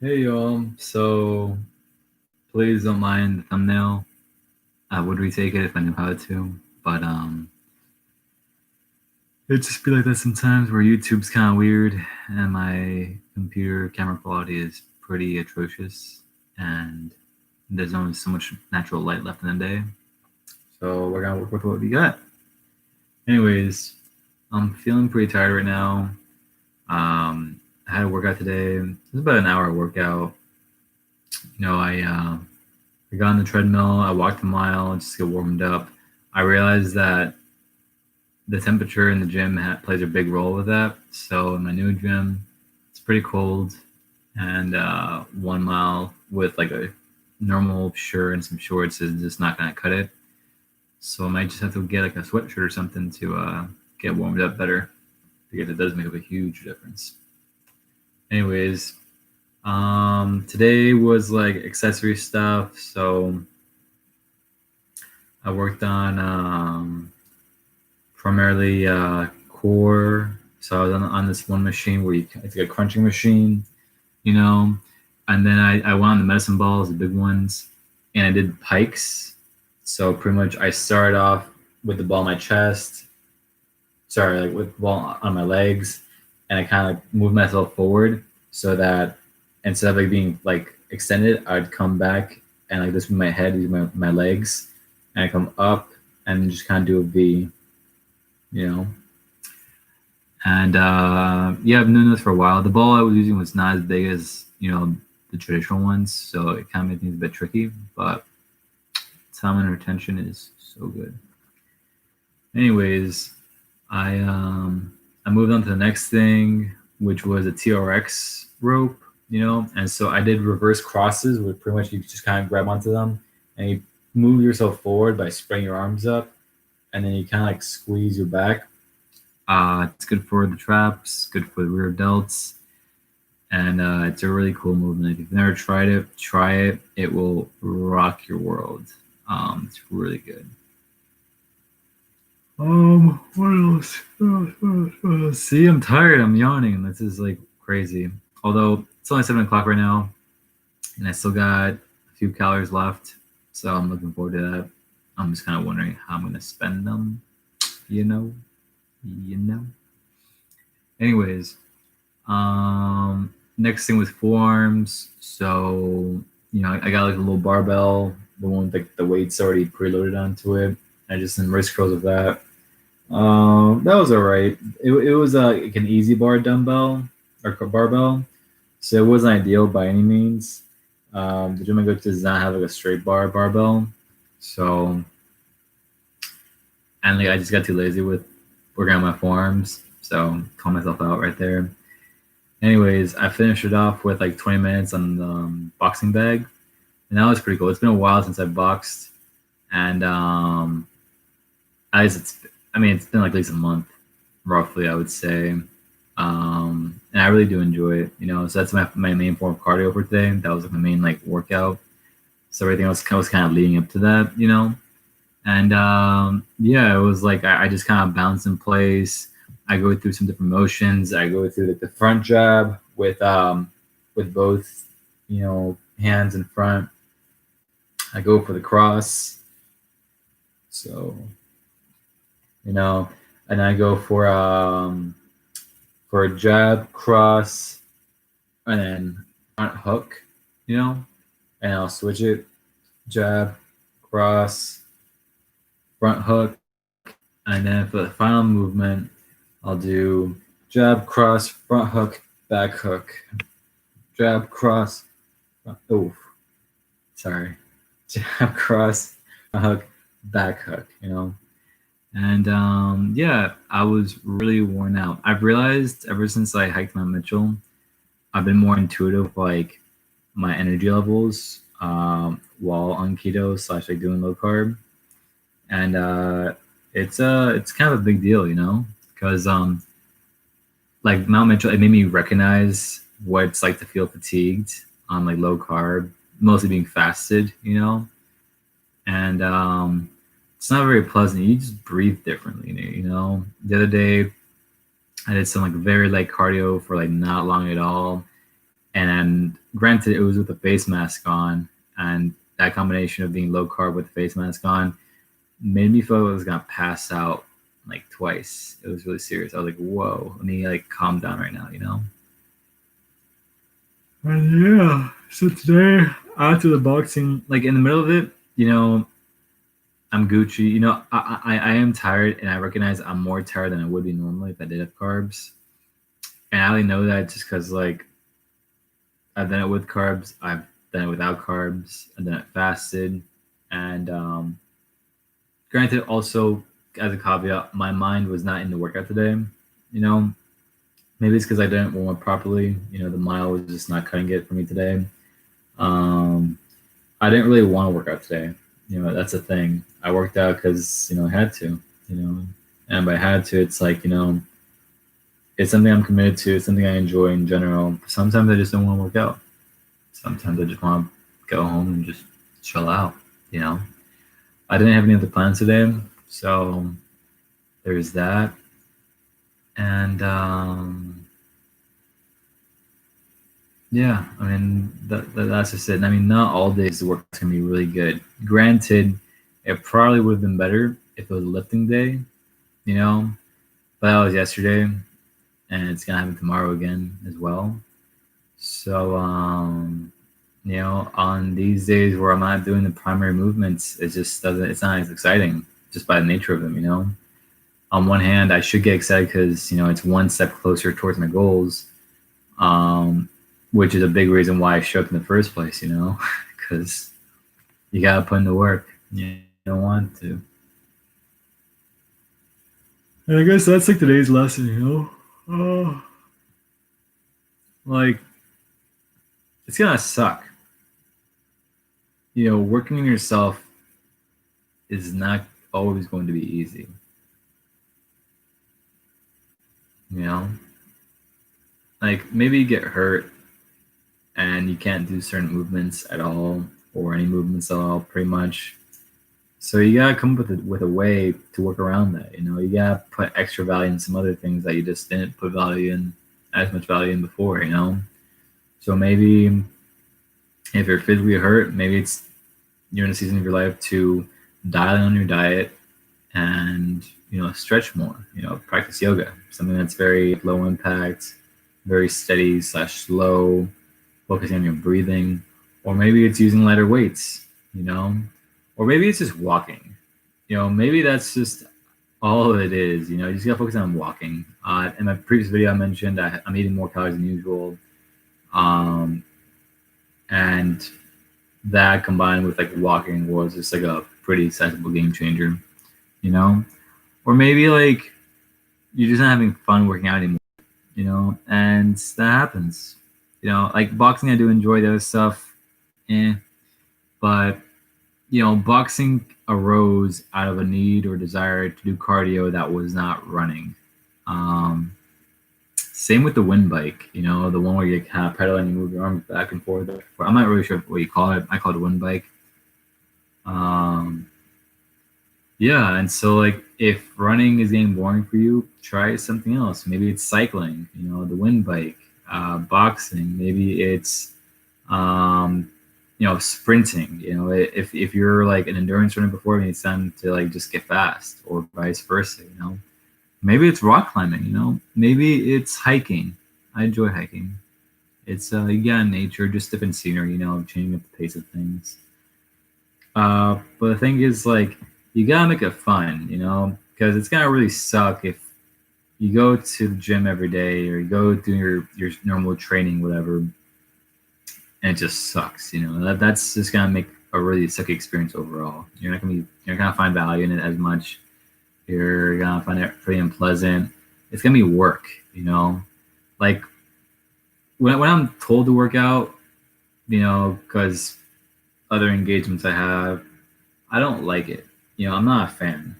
Hey y'all, so please don't mind the thumbnail. I would retake it if I knew how to, but it just be like that sometimes where YouTube's kind of weird and my computer camera quality is pretty atrocious and there's only so much natural light left in the day. So we're gonna work with what we got. Anyways, I'm feeling pretty tired right now. I had a workout today. It was about an hour workout. I got on the treadmill. I walked a mile just to get warmed up. I realized that the temperature in the gym plays a big role with that. So in my new gym, it's pretty cold, and 1 mile with like a normal shirt and some shorts is just not gonna cut it. So I might just have to get like a sweatshirt or something to get warmed up better because it does make a huge difference. Anyways, today was like accessory stuff. So I worked on primarily core. So I was on this one machine where it's like a crunching machine, you know, and then I went on the medicine balls, the big ones, and I did pikes. So pretty much I started off with the ball on my chest, sorry, like with the ball on my legs, and I kind of moved myself forward so that instead of like being like extended, I'd come back and like this with my head, these my legs, and I come up and just kind of do a V, you know. And yeah, I've known this for a while. The ball I was using was not as big as the traditional ones, so it kind of made things a bit tricky. But time and retention is so good. Anyways, I moved on to the next thing, which was a TRX rope, and so I did reverse crosses, where pretty much you just kind of grab onto them and you move yourself forward by spreading your arms up, and then you kind of like squeeze your back. It's good for the traps, good for the rear delts, and it's a really cool movement. If you've never tried it, try it. It will rock your world. It's really good. What else? See, I'm tired. I'm yawning. This is like crazy. Although it's only 7 o'clock right now, and I still got a few calories left, so I'm looking forward to that. I'm just kind of wondering how I'm gonna spend them. You know, you know. Anyways, next thing was forearms. So I got like a little barbell, the one with like the weights already preloaded onto it. I just did wrist curls with that. That was all right. It was like an easy bar dumbbell or barbell, so it wasn't ideal by any means. The gym I go to does not have like a straight bar barbell, so and like I just got too lazy with working on my forearms, so call myself out right there. Anyways, I finished it off with like 20 minutes on the boxing bag, and that was pretty cool. It's been a while since I boxed, and I mean, it's been like at least a month, roughly, I would say. And I really do enjoy it, So that's my main form of cardio for today. That was like my main like workout. So everything else was kind of leading up to that. And yeah, it was like I just kind of bounce in place. I go through some different motions. I go through like the front jab with both hands in front. I go for the cross. So and I go for a jab, cross, and then front hook, and I'll switch it, jab, cross, front hook, and then for the final movement, I'll do jab, cross, front hook, back hook, jab, cross, oh, sorry, jab, cross, front hook, back hook, And yeah, I was really worn out. I've realized ever since I hiked Mount Mitchell, I've been more intuitive, like my energy levels while on keto / like doing low carb, and it's kind of a big deal, because like Mount Mitchell, it made me recognize what it's like to feel fatigued on like low carb, mostly being fasted, and it's not very pleasant. You just breathe differently, The other day, I did some like very light cardio for like not long at all, And granted, it was with a face mask on, and that combination of being low carb with the face mask on made me feel like I was gonna pass out like twice. It was really serious. I was like, "Whoa, let me like calm down right now," you know. And yeah, so today after the boxing, like in the middle of it, you know, I'm Gucci. You know, I am tired, and I recognize I'm more tired than I would be normally if I did have carbs. And I only know that just because like I've done it with carbs, I've done it without carbs, and then it fasted, and granted, also as a caveat, my mind was not in the workout today. You know, maybe it's because I didn't warm up properly. You know, the mile was just not cutting it for me today. Um, I didn't really want to work out today. You know, that's the thing. I worked out because I had to. You know, and by had to, it's like it's something I'm committed to. It's something I enjoy in general. Sometimes I just don't want to work out. Sometimes I just want to go home and just chill out. You know, I didn't have any other plans today, so there's that. And yeah, I mean that's just it. And I mean, not all days the work is gonna be really good. Granted, it probably would have been better if it was a lifting day, you know, but that was yesterday, and it's gonna happen tomorrow again as well. So on these days where I'm not doing the primary movements, it just doesn't. It's not as exciting just by the nature of them, you know. On one hand, I should get excited because it's one step closer towards my goals, um, which is a big reason why I show up in the first place. Because you gotta put in the work. You don't want to. And I guess that's like today's lesson. Like it's gonna suck. Working on yourself is not always going to be easy. Like maybe you get hurt and you can't do certain movements at all, or any movements at all, pretty much. So you gotta come up with a way to work around that. You gotta put extra value in some other things that you just didn't put value in, as much value in before. So maybe if you're physically hurt, maybe you're in a season of your life to dial in on your diet and stretch more. Practice yoga, something that's very low impact, very steady / slow, focusing on your breathing. Or maybe it's using lighter weights, or maybe it's just walking. Maybe that's just all it is. You just gotta focus on walking. In my previous video, I mentioned I'm eating more calories than usual, and that combined with like walking was just like a pretty sizable game changer. Or maybe like you're just not having fun working out anymore. And that happens. Like boxing, I do enjoy the other stuff, but boxing arose out of a need or desire to do cardio that was not running. Same with the wind bike, the one where you kind of pedal and you move your arms back and forth. I'm not really sure what you call it. I call it a wind bike. Yeah, and so like if running is getting boring for you, try something else. Maybe it's cycling, the wind bike, boxing. Maybe it's sprinting. If you're like an endurance runner before, maybe it's time to like just get fast, or vice versa. Maybe it's rock climbing. Maybe it's hiking. I enjoy hiking. It's again nature, just different scenery. Changing up the pace of things. But the thing is, like, you gotta make it fun. Because it's gonna really suck if you go to the gym every day or you go do your normal training, whatever, and it just sucks. That's just gonna make a really sucky experience overall. You're not gonna find value in it as much. You're gonna find it pretty unpleasant. It's gonna be work. Like when I'm told to work out, because other engagements I have, I don't like it. I'm not a fan.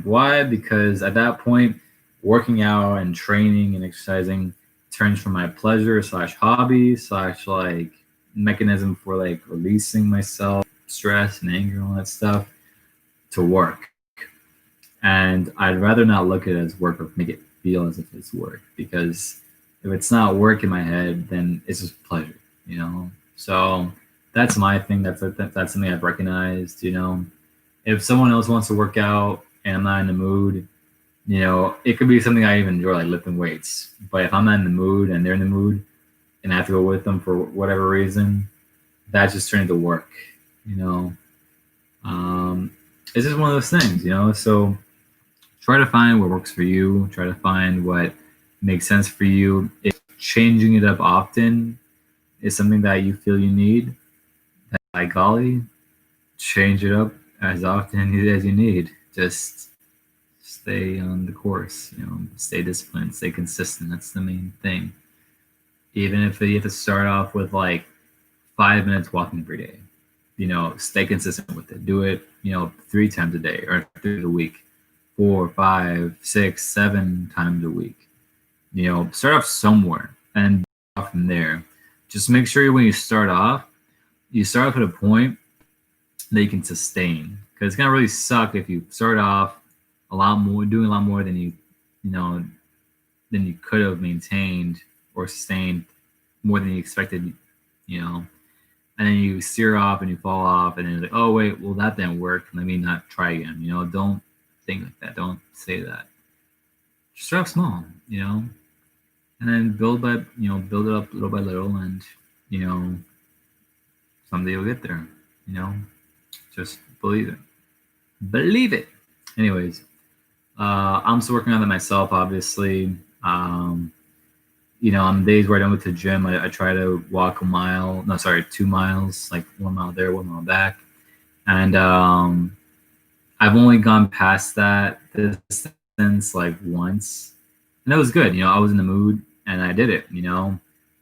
Why? Because at that point, working out and training and exercising turns from my pleasure / hobby / like mechanism for like releasing myself, stress and anger and all that stuff, to work. And I'd rather not look at it as work or make it feel as if it's work, because If it's not work in my head, then it's just pleasure, you know. So that's my thing. That's something I've recognized. You know, if someone else wants to work out and I'm not in the mood, you know, it could be something I even enjoy, like lifting weights. But if I'm not in the mood and they're in the mood, and I have to go with them for whatever reason, that's just turning to work. You know, it's just one of those things. You know, so try to find what works for you. Try to find what makes sense for you. If changing it up often is something that you feel you need, then by golly, change it up as often as you need. Just stay on the course, you know, stay disciplined, stay consistent. That's the main thing. Even if you have to start off with like 5 minutes walking every day, you know, stay consistent with it. Do it, you know, 3 times a day or 3 a week, 4, 5, 6, 7 times a week. You know, start off somewhere and off from there. Just make sure when you start off at a point that you can sustain. Because it's gonna really suck if you start off doing a lot more than you know, than you could have maintained or sustained more than you expected, you know, and then you steer off and you fall off, and then you're like, oh wait, well that didn't work. Let me not try again. You know, don't think like that. Don't say that. Just start off small, you know, and then build it up little by little, and you know, someday you'll get there. You know, just believe it. Believe it. Anyways, I'm still working on it myself, obviously. You know, on days where I don't go to the gym, I try to walk 2 miles, like 1 mile there, 1 mile back. And I've only gone past that distance like once. And that was good. You know, I was in the mood and I did it, you know.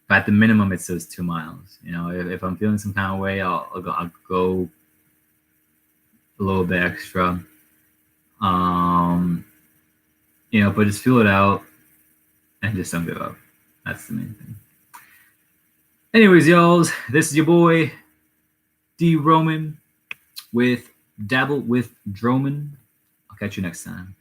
But at the minimum, it says 2 miles. You know, if I'm feeling some kind of way, I'll go a little bit extra. You know, but just feel it out and just don't give up. That's the main thing. Anyways, y'all, this is your boy D Roman with Dabble with Droman. I'll catch you next time.